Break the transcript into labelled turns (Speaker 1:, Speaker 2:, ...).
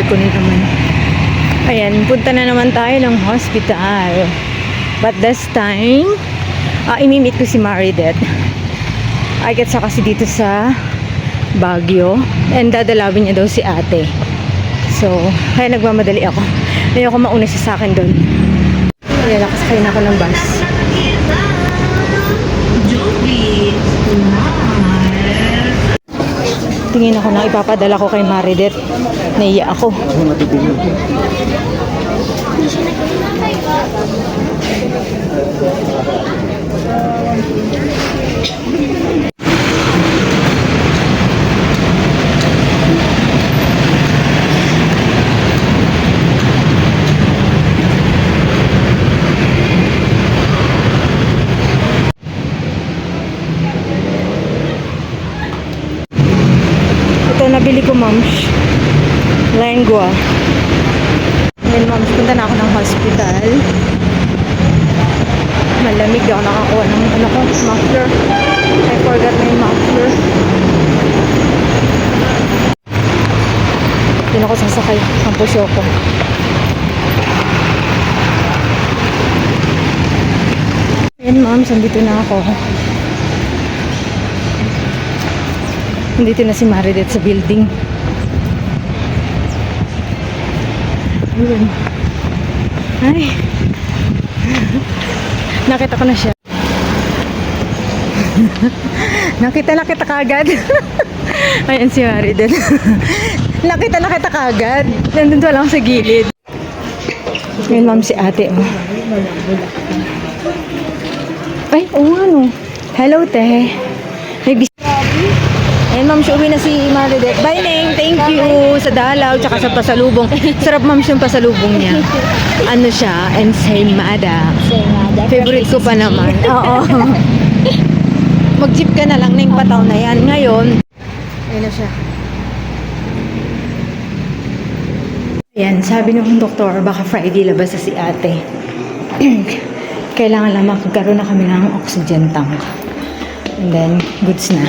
Speaker 1: ko na naman. Ayan, punta na naman tayo ng hospital. But this time, imimit ko si Maridet. I get sa kasi dito sa Baguio. And dadalawin niya daw si ate. So, kaya nagmamadali ako. Ayoko mauna siya sa akin doon. Ayan, nakasakay na ako ng bus. Tingin ako na ipapadala ko kay Maridet. Naiya ako. Nabili ko, moms, lengua. Then, moms, punta na ako ng hospital. Malamig ako nakakuha ng muffler. I forgot my muffler. Doon ako sasakay ang pusyo ko. Ayan, moms, andito na ako. Nandito na si Maridet sa building. Ayun. Ay. Nakita ko na siya. Nakita kagad. Ayan si Maridet. Nakita kagad. Nandun lang sa gilid. Ayun, ma'am, si ate. Oh. Ay, ano. Hello, te. May ayan, ma'am, uwi na si Maridet. Bye, Neng. Thank you sa dalaw, tsaka sa pasalubong. Sarap, ma'am, yung pasalubong niya. Ano siya? Ensaymada. Favorite ko pa naman. Oo. Mag-jeep ka na lang, Neng, pataw na yan. Ngayon, ayan na siya. Ayan, sabi ng doktor, baka Friday labas na si ate. Kailangan lang magkaroon na kami ng oxygen tank. And then, goods na.